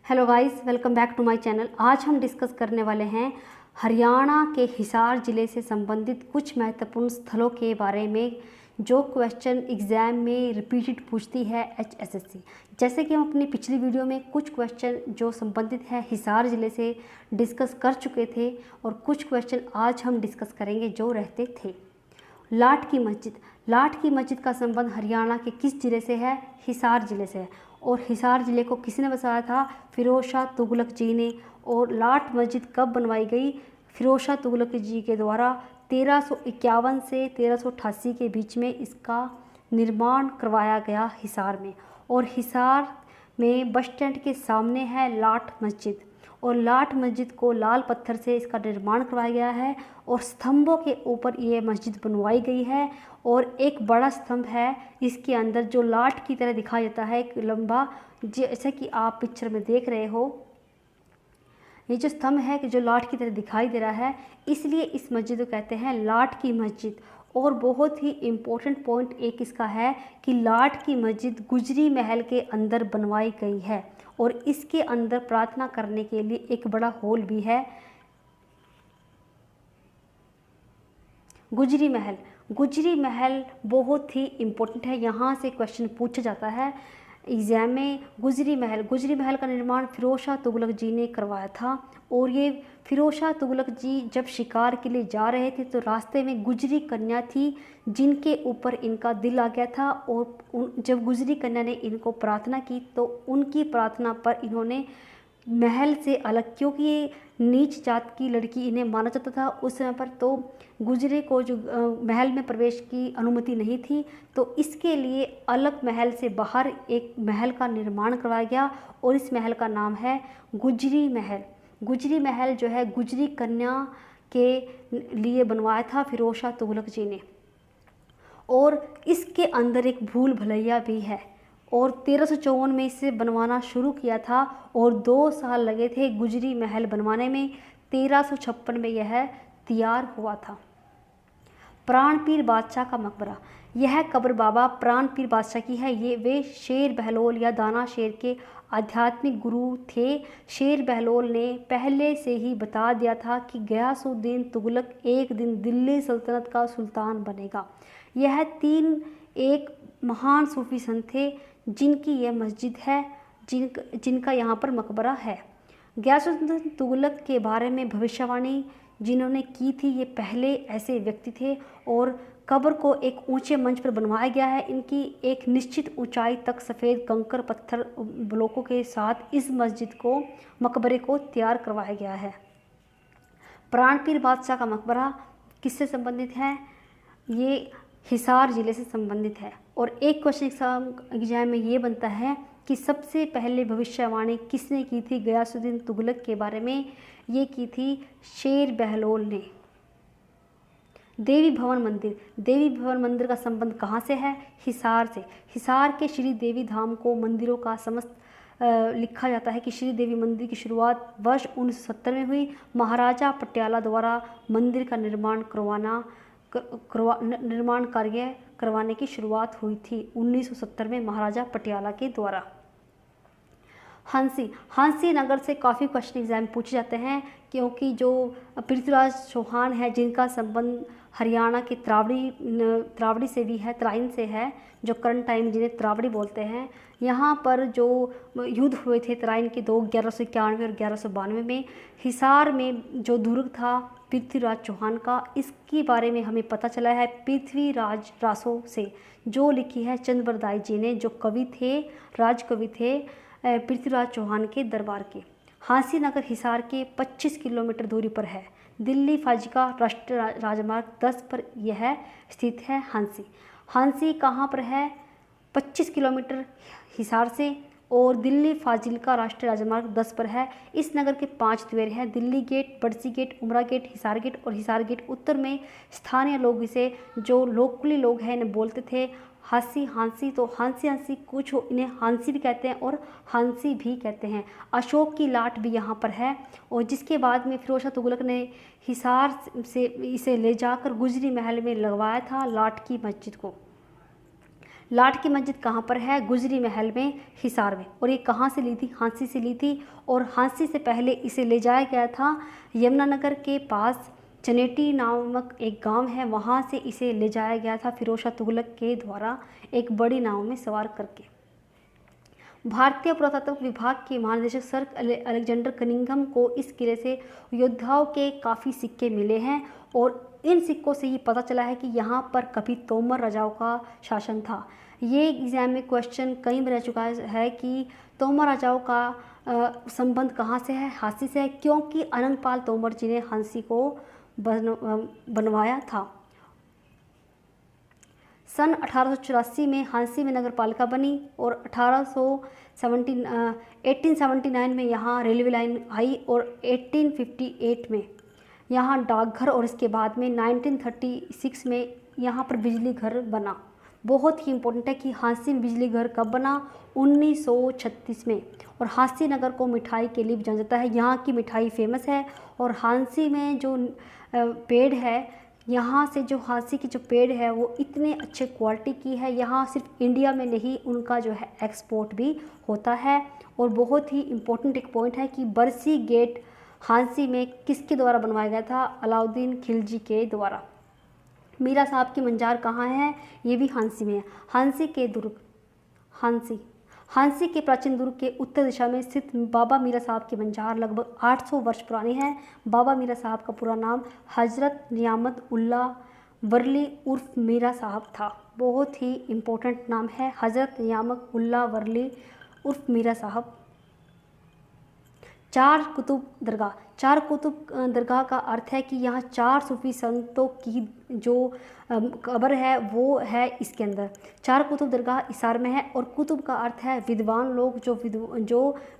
Hello guys, welcome back to my channel. आज हम discuss करने वाले हैं हरियाणा के हिसार ज़िले से संबंधित कुछ महत्वपूर्ण स्थलों के बारे में जो क्वेश्चन एग्ज़ाम में रिपीटेड पूछती है HSSC। जैसे कि हम अपनी पिछली वीडियो में कुछ क्वेश्चन जो संबंधित है हिसार ज़िले से डिस्कस कर चुके थे और कुछ क्वेश्चन आज हम डिस्कस करेंगे जो रहते थे। लाट की मस्जिद। लाट की मस्जिद का संबंध हरियाणा के किस ज़िले से है? हिसार ज़िले से है। और हिसार ज़िले को किसने बसाया था? फिरोज शाह तुगलक जी ने। और लाट मस्जिद कब बनवाई गई? फिरोज शाह तुगलक जी के द्वारा 1351 से 1388 के बीच में इसका निर्माण करवाया गया हिसार में। और हिसार में बस स्टैंड के सामने है लाट मस्जिद और लाट मस्जिद को लाल पत्थर से इसका निर्माण करवाया गया है और स्तंभों के ऊपर ये मस्जिद बनवाई गई है। और एक बड़ा स्तंभ है इसके अंदर जो लाट की तरह दिखाई देता है, एक लंबा, जैसे कि आप पिक्चर में देख रहे हो। ये जो स्तंभ है कि जो लाट की तरह दिखाई दे रहा है, इसलिए इस मस्जिद को कहते हैं लाट की मस्जिद। और बहुत ही इम्पोर्टेंट पॉइंट एक इसका है कि लाट की मस्जिद गुजरी महल के अंदर बनवाई गई है और इसके अंदर प्रार्थना करने के लिए एक बड़ा हॉल भी है। गुजरी महल। गुजरी महल बहुत ही इम्पोर्टेंट है, यहाँ से क्वेश्चन पूछा जाता है एग्ज़ाम में। गुजरी महल का निर्माण फिरोज शाह तुगलक जी ने करवाया था। और ये फिरोज शाह तुगलक जी जब शिकार के लिए जा रहे थे तो रास्ते में गुजरी कन्या थी जिनके ऊपर इनका दिल आ गया था। और जब गुजरी कन्या ने इनको प्रार्थना की तो उनकी प्रार्थना पर इन्होंने महल से अलग, क्योंकि ये नीच जात की लड़की इन्हें माना जाता था उस समय पर, तो गुजरे को जो महल में प्रवेश की अनुमति नहीं थी, तो इसके लिए अलग महल से बाहर एक महल का निर्माण करवाया गया और इस महल का नाम है गुजरी महल। गुजरी महल जो है गुजरी कन्या के लिए बनवाया था फिरोज शाह तुगलक जी ने। और इसके अंदर एक भूल भुलैया भी है और 1354 में इसे बनवाना शुरू किया था और 2 साल लगे थे गुजरी महल बनवाने में। 1356 में यह तैयार हुआ था। प्राणपीर बादशाह का मकबरा। यह कब्र बाबा प्राणपीर बादशाह की है। ये वे शेर बहलोल या दाना शेर के आध्यात्मिक गुरु थे। शेर बहलोल ने पहले से ही बता दिया था कि गयासुद्दीन तुगलक एक दिन दिल्ली सल्तनत का सुल्तान बनेगा। यह 3 एक महान सूफी संत थे जिनकी यह मस्जिद है, जिनका यहाँ पर मकबरा है। गयासुद्दीन तुगलक के बारे में भविष्यवाणी जिन्होंने की थी ये पहले ऐसे व्यक्ति थे। और कब्र को एक ऊंचे मंच पर बनवाया गया है। इनकी एक निश्चित ऊंचाई तक सफ़ेद कंकर पत्थर ब्लॉकों के साथ इस मस्जिद को, मकबरे को तैयार करवाया गया है। प्राणपीर बादशाह का मकबरा किससे संबंधित है? ये हिसार ज़िले से संबंधित है। और एक क्वेश्चन एग्जाम में ये बनता है कि सबसे पहले भविष्यवाणी किसने की थी गयासुद्दीन तुगलक के बारे में? ये की थी शेर बहलोल ने। देवी भवन मंदिर। देवी भवन मंदिर का संबंध कहाँ से है? हिसार से। हिसार के श्री देवी धाम को मंदिरों का समस्त लिखा जाता है कि श्री देवी मंदिर की शुरुआत वर्ष 1970 में हुई। महाराजा पटियाला द्वारा मंदिर का निर्माण कार्य करवाने की शुरुआत हुई थी 1970 में महाराजा पटियाला के द्वारा। हांसी नगर से काफ़ी क्वेश्चन एग्जाम पूछे जाते हैं क्योंकि जो पृथ्वीराज चौहान है जिनका संबंध हरियाणा के त्रावड़ी से भी है, तराइन से है, जो करंट टाइम जिन्हें त्रावड़ी बोलते हैं। यहाँ पर जो युद्ध हुए थे तराइन के 1191 और 1192 में, हिसार में जो दुर्ग था पृथ्वीराज चौहान का, इसके बारे में हमें पता चला है पृथ्वीराज रासो से, जो लिखी है चंद्रबरदाई जी ने, जो कवि थे, राजकवि थे पृथ्वीराज चौहान के दरबार के। हांसी नगर हिसार के 25 किलोमीटर दूरी पर है। दिल्ली फाजिका राष्ट्रीय राजमार्ग 10 पर यह स्थित है। हांसी कहाँ पर है? 25 किलोमीटर हिसार से और दिल्ली फाजिल्का राष्ट्रीय राजमार्ग 10 पर है। इस नगर के 5 द्वार हैं: दिल्ली गेट, बड़सी गेट, उमरा गेट, हिसार गेट और हिसार गेट। उत्तर में स्थानीय लोग इसे, जो लोकली लोग हैं, इन्हें बोलते थे हांसी। तो हांसी कुछ इन्हें हांसी भी कहते हैं और हांसी भी कहते हैं। अशोक की लाट भी यहाँ पर है और जिसके बाद में फिरोज शाह तुगलक ने हिसार से इसे ले जाकर गुजरी महल में लगवाया था लाट की मस्जिद को। लाट की मस्जिद कहाँ पर है? गुजरी महल में, हिसार में। और ये कहाँ से ली थी? हांसी से ली थी। और हांसी से पहले इसे ले जाया गया था यमुनानगर के पास चनेटी नामक एक गांव है, वहाँ से इसे ले जाया गया था फिरोज शाह तुगलक के द्वारा एक बड़ी नाव में सवार करके। भारतीय पुरातत्व विभाग के महानिदेशक सर अलेक्जेंडर कनिंघम को इस किले से योद्धाओं के काफ़ी सिक्के मिले हैं और इन सिक्कों से ये पता चला है कि यहाँ पर कभी तोमर राजाओं का शासन था। ये एग्जाम में क्वेश्चन कई बार रह चुका है कि तोमर राजाओं का संबंध कहाँ से है? हांसी से है, क्योंकि अनंगपाल तोमर जी ने हांसी को बनवाया था। सन 1884 में हांसी में नगर पालिका बनी और 1879 में यहाँ रेलवे लाइन आई और 1858 में यहाँ डाकघर और इसके बाद में 1936 में यहाँ पर बिजली घर बना। बहुत ही इम्पोर्टेंट है कि हांसी में बिजली घर कब बना? 1936 में। और हांसी नगर को मिठाई के लिए जाना जाता है, यहाँ की मिठाई फेमस है। और हांसी में जो पेड़ है, यहाँ से जो हांसी की जो पेड़ है वो इतने अच्छे क्वालिटी की है, यहाँ सिर्फ इंडिया में नहीं उनका जो है एक्सपोर्ट भी होता है। और बहुत ही इम्पोर्टेंट एक पॉइंट है कि बरसी गेट हांसी में किसके द्वारा बनवाया गया था? अलाउद्दीन खिलजी के द्वारा। मीरा साहब की मंजार कहाँ है? ये भी हांसी में है। हांसी के दुर्ग, हांसी के प्राचीन दुर्ग के उत्तर दिशा में स्थित बाबा मीरा साहब की मंजार लगभग 800 वर्ष पुरानी है। बाबा मीरा साहब का पूरा नाम हजरत नियामत उल्ला वरली उर्फ मीरा साहब था। बहुत ही इम्पोर्टेंट नाम है, हजरत नियामत उल्ला वरली उर्फ मीरा साहब। चार कुतुब दरगाह, चार कुतुब दरगाह का अर्थ है कि यहाँ 4 सूफी संतों की जो कब्र है वो है इसके अंदर। चार कुतुब दरगाह हिसार में है और कुतुब का अर्थ है विद्वान लोग जो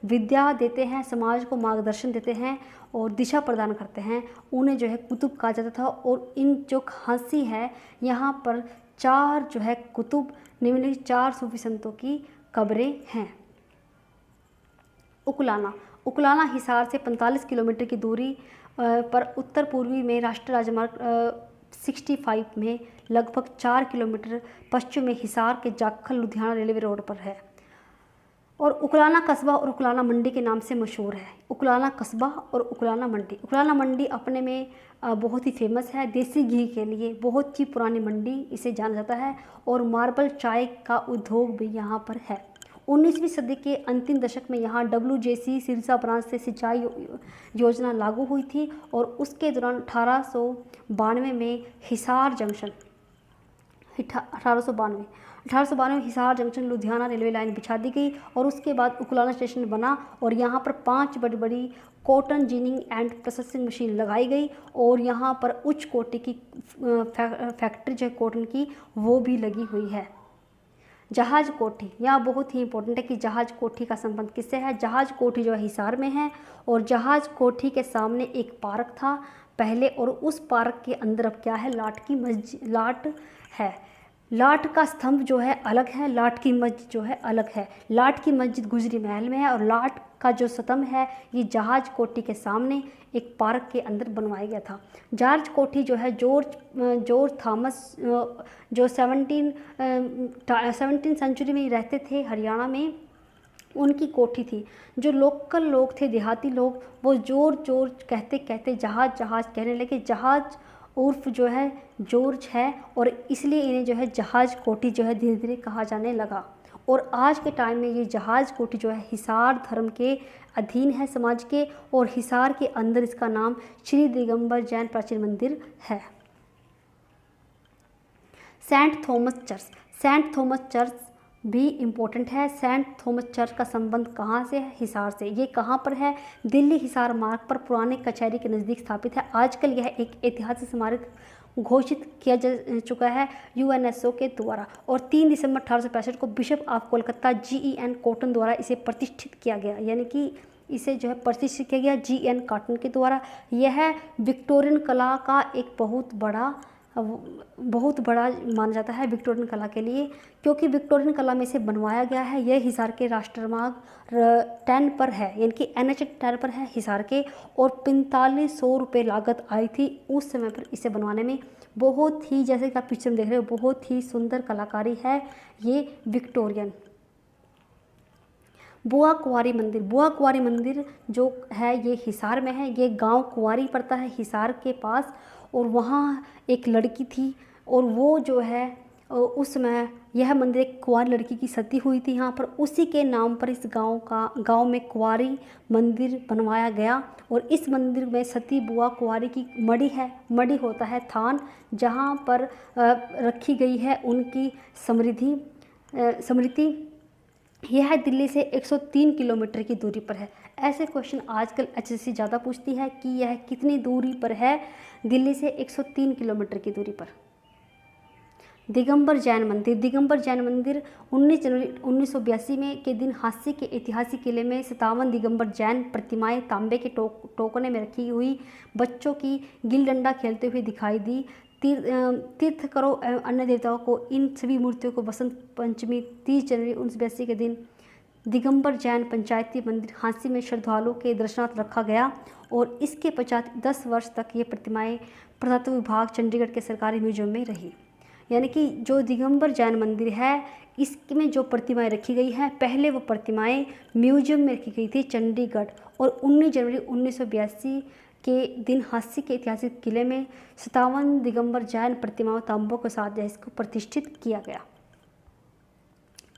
विद्या देते हैं, समाज को मार्गदर्शन देते हैं और दिशा प्रदान करते हैं, उन्हें जो है कुतुब कहा जाता था। और इन जो हांसी है यहाँ पर 4 जो है कुतुब निम्नलिखित 4 सूफी संतों की कब्रें हैं। उकलाना हिसार से 45 किलोमीटर की दूरी पर उत्तर पूर्वी में राष्ट्रीय राजमार्ग 65 में लगभग 4 किलोमीटर पश्चिम में हिसार के जाखल लुधियाना रेलवे रोड पर है। और उकलाना कस्बा और उकलाना मंडी के नाम से मशहूर है। उकलाना कस्बा और उकलाना मंडी अपने में बहुत ही फेमस है। देसी घी के लिए बहुत ही पुरानी मंडी इसे जाना जाता है और मार्बल चाय का उद्योग भी यहाँ पर है। 19वीं सदी के अंतिम दशक में यहाँ WJC सिरसा ब्रांच से सिंचाई योजना लागू हुई थी और उसके दौरान 1892 में Hisar junction 1892 Hisar junction Ludhiana railway line बिछा दी गई और उसके बाद उकलाना स्टेशन बना और यहाँ पर 5 बड़ी बड़ी cotton ginning and processing machine लगाई गई और यहाँ पर उच्च कोटि की फैक्ट्री जो कॉटन की वो भी लगी हुई है। जहाज कोठी, यहाँ बहुत ही इंपॉर्टेंट है कि जहाज कोठी का संबंध किससे है? जहाज कोठी जो है हिसार में है और जहाज कोठी के सामने एक पार्क था पहले और उस पार्क के अंदर अब क्या है? लाट है। लाट का स्तंभ जो है अलग है, लाट की मस्जिद जो है अलग है। लाट की मस्जिद गुजरी महल में है और लाट का जो स्तंभ है ये जहाज कोठी के सामने एक पार्क के अंदर बनवाया गया था। जॉर्ज कोठी जो है जॉर्ज थॉमस जो 17वीं सेंचुरी में रहते थे हरियाणा में, उनकी कोठी थी। जो लोकल लोग थे, देहाती लोग, वो जोर कहते कहते जहाज कहने लगे। जहाज उर्फ जो है जॉर्ज है और इसलिए इन्हें जो है जहाज कोठी जो है धीरे धीरे कहा जाने लगा। और आज के टाइम में ये जहाज कोठी जो है हिसार धर्म के अधीन है समाज के और हिसार के अंदर इसका नाम श्री दिगंबर जैन प्राचीन मंदिर है। सेंट थॉमस चर्च भी इम्पोर्टेंट है। सेंट थॉमस चर्च का संबंध कहाँ से है? हिसार से। ये कहाँ पर है? दिल्ली हिसार मार्ग पर पुराने कचहरी के नज़दीक स्थापित है। आजकल यह एक ऐतिहासिक स्मारक घोषित किया जा चुका है UNESCO के द्वारा और 3 दिसंबर 1865 को bishop of Kolkata GEN cotton द्वारा इसे प्रतिष्ठित किया गया, यानी कि इसे जो है प्रतिष्ठित किया गया GN कॉटन के द्वारा। यह विक्टोरियन कला का एक बहुत बड़ा बहुत बड़ा माना जाता है विक्टोरियन कला के लिए, क्योंकि विक्टोरियन कला में से बनवाया गया है। यह हिसार के राष्ट्रमार्ग 10 पर है, यानी कि NH 10 पर है हिसार के, और 4500 रुपये लागत आई थी उस समय पर इसे बनवाने में। बहुत ही, जैसे कि आप पिक्चर में देख रहे हो, बहुत ही सुंदर कलाकारी है ये विक्टोरियन। बुआ कुंवारी मंदिर, बुआ कुंवारी मंदिर जो है ये हिसार में है। ये गांव कुंवारी पड़ता है हिसार के पास, और वहाँ एक लड़की थी, और वो जो है उस समय यह मंदिर एक कुंवारी लड़की की सती हुई थी यहाँ पर। उसी के नाम पर इस गांव में कुंवारी मंदिर बनवाया गया। और इस मंदिर में सती बुआ कुंवारी की मड़ी है, मड़ी होता है थान, जहाँ पर रखी गई है उनकी स्मृति। यह दिल्ली से 103 किलोमीटर की दूरी पर है। ऐसे क्वेश्चन आजकल HSC ज़्यादा पूछती है कि यह कितनी दूरी पर है, दिल्ली से 103 किलोमीटर की दूरी पर। दिगंबर जैन मंदिर, दिगंबर जैन मंदिर 19 जनवरी 1982 में के दिन हांसी के ऐतिहासिक किले में 57 दिगंबर जैन प्रतिमाएं तांबे के टोकने में रखी हुई बच्चों की गिल डंडा खेलते हुए दिखाई दी। तीर्थंकरों एवं अन्य देवताओं को इन सभी मूर्तियों को बसंत पंचमी 30 जनवरी 1982 के दिन दिगंबर जैन पंचायती मंदिर हांसी में श्रद्धालुओं के दर्शनार्थ रखा गया, और इसके पश्चात 10 वर्ष तक ये प्रतिमाएं पुरातत्व विभाग चंडीगढ़ के सरकारी म्यूजियम में रही। यानी कि जो दिगंबर जैन मंदिर है इसमें जो प्रतिमाएं रखी गई हैं, पहले वो प्रतिमाएं म्यूजियम में रखी गई थी चंडीगढ़, और 19 जनवरी 1982 के दिन हांसी के ऐतिहासिक किले में 57 दिगंबर जैन प्रतिमाओं तांबों के साथ इसको प्रतिष्ठित किया गया।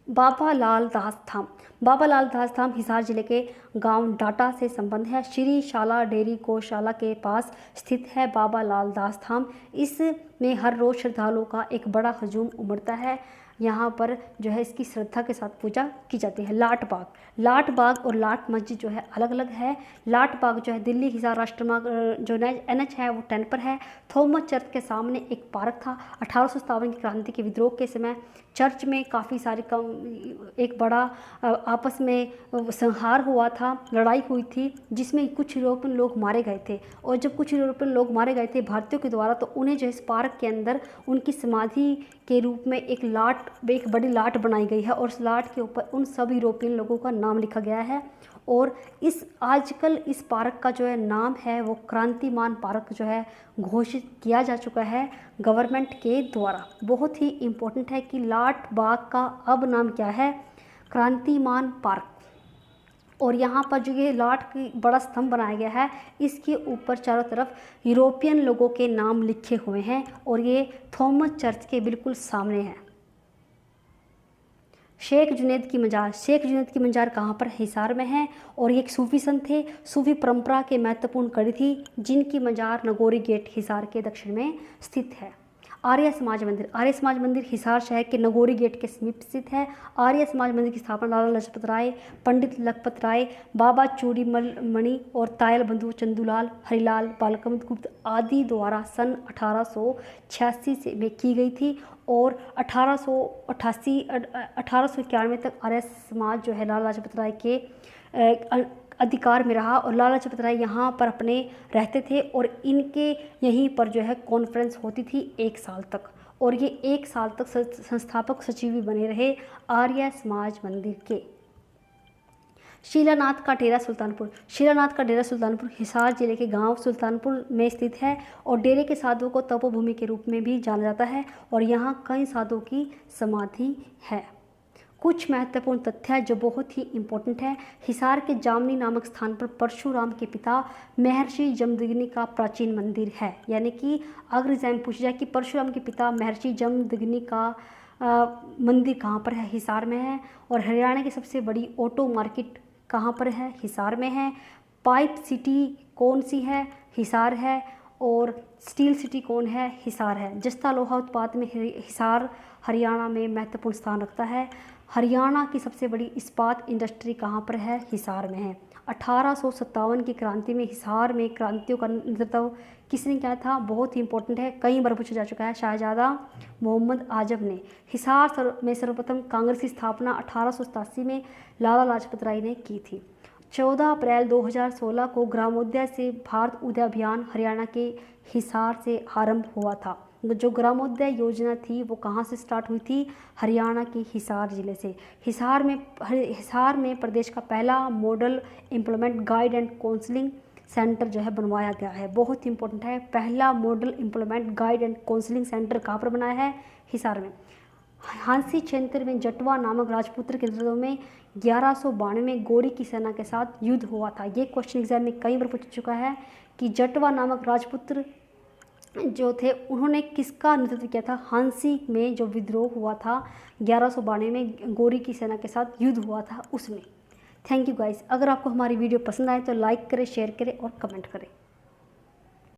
बाबा लाल दास धाम, बाबा लाल दास धाम हिसार जिले के गांव डाटा से संबंध है। श्री शाला डेयरी गौशाला के पास स्थित है बाबा लाल दास धाम। इसमें हर रोज़ श्रद्धालुओं का एक बड़ा हजूम उमड़ता है। यहाँ पर जो है इसकी श्रद्धा के साथ पूजा की जाती है। लाट बाग और लाट मस्जिद जो है अलग अलग है। लाट बाग जो है दिल्ली हिसार राष्ट्रमार्ग जो NH है वो 10 पर है। थॉमस चर्च के सामने एक पार्क था। 1857 की क्रांति के विद्रोह के समय चर्च में काफ़ी सारी एक बड़ा आपस में संहार हुआ था, लड़ाई हुई थी, जिसमें कुछ यूरोपियन लोग मारे गए थे। और जब कुछ यूरोपियन लोग मारे गए थे भारतीयों के द्वारा, तो उन्हें जो इस पार्क के अंदर उनकी समाधि के रूप में एक बड़ी लाट बनाई गई है, और उस लाट के ऊपर उन सब यूरोपियन लोगों का नाम लिखा गया है। और आजकल इस पार्क का जो है नाम है वो क्रांतिमान पार्क जो है घोषित किया जा चुका है गवर्नमेंट के द्वारा। बहुत ही इम्पोर्टेंट है कि लाट बाग का अब नाम क्या है, क्रांतिमान पार्क। और यहाँ पर जो ये लाट की बड़ा स्तंभ बनाया गया है, इसके ऊपर चारों तरफ यूरोपियन लोगों के नाम लिखे हुए हैं, और ये थॉमस चर्च के बिल्कुल सामने है। शेख जुनैद की मज़ार, शेख जुनैद की मज़ार कहाँ पर, हिसार में है। और ये एक सूफी संत थे, सूफी परंपरा के महत्वपूर्ण कड़ी थी, जिनकी मज़ार नगोरी गेट हिसार के दक्षिण में स्थित है। आर्य समाज मंदिर, आर्य समाज मंदिर हिसार शहर के नगोरी गेट के समीप स्थित है। आर्य समाज मंदिर की स्थापना लाला लाजपत राय, पंडित लखपत राय, बाबा चूड़ीमल मणि और तायल बंधु चंदूलाल, हरिलाल, बालकमत गुप्त आदि द्वारा सन 1886 से में की गई थी। और 1891 तक आर्य समाज जो है लाला लाजपत राय के अधिकार में रहा, और लाला लाजपत राय यहाँ पर अपने रहते थे, और इनके यहीं पर जो है कॉन्फ्रेंस होती थी 1 साल तक, और ये 1 साल तक संस्थापक सचिव भी बने रहे आर्य समाज मंदिर के। शीलानाथ का डेरा सुल्तानपुर, शीलानाथ का डेरा सुल्तानपुर हिसार जिले के गांव सुल्तानपुर में स्थित है, और डेरे के साधुओं को तपोभूमि के रूप में भी जाना जाता है, और यहाँ कई साधुओं की समाधि है। कुछ महत्वपूर्ण तथ्य है जो बहुत ही इम्पोर्टेंट है। हिसार के जामनी नामक स्थान पर परशुराम के पिता महर्षि जमदग्नि का प्राचीन मंदिर है। यानी कि अगर एग्जाम पूछा जाए कि परशुराम के पिता महर्षि जमदग्नि का मंदिर कहाँ पर है, हिसार में है। और हरियाणा की सबसे बड़ी ऑटो मार्केट कहाँ पर है, हिसार में है। पाइप सिटी कौन सी है, हिसार है। और स्टील सिटी कौन है, हिसार है। जस्ता लोहा उत्पाद में हिसार हरियाणा में महत्वपूर्ण स्थान रखता है। हरियाणा की सबसे बड़ी इस्पात इंडस्ट्री कहाँ पर है, हिसार में है। 1857 की क्रांति में हिसार में क्रांतियों का नेतृत्व किसने किया था, बहुत ही इंपॉर्टेंट है, कई बार पूछा जा चुका है। शाहजादा मोहम्मद आजम ने। हिसार में सर्वप्रथम कांग्रेस की स्थापना 1887 में लाला लाजपत राय ने की थी। 14 अप्रैल 2016 को ग्रामोदय से भारत उदय अभियान हरियाणा के हिसार से आरंभ हुआ था। जो ग्रामोदय योजना थी वो कहाँ से स्टार्ट हुई थी? हरियाणा के हिसार ज़िले से। हिसार में प्रदेश का पहला model implement guide and counselling centre जो है बनवाया गया है। बहुत इंपॉर्टेंट है, पहला model implement guide and counselling centre कहाँ पर बनाया है? हिसार में। हांसी क्षेत्र में जटवा नामक राजपुत्र के नेतृत्व में 1192 में गोरी की सेना के साथ युद्ध हुआ था। ये क्वेश्चन एग्जाम में कई बार पूछ चुका है कि जटवा नामक राजपुत्र जो थे उन्होंने किसका नेतृत्व किया था? हांसी में जो विद्रोह हुआ था 1192 में गोरी की सेना के साथ युद्ध हुआ था उसमें। Thank you guys. अगर आपको हमारी वीडियो पसंद आए तो लाइक करें, शेयर करें और कमेंट करें।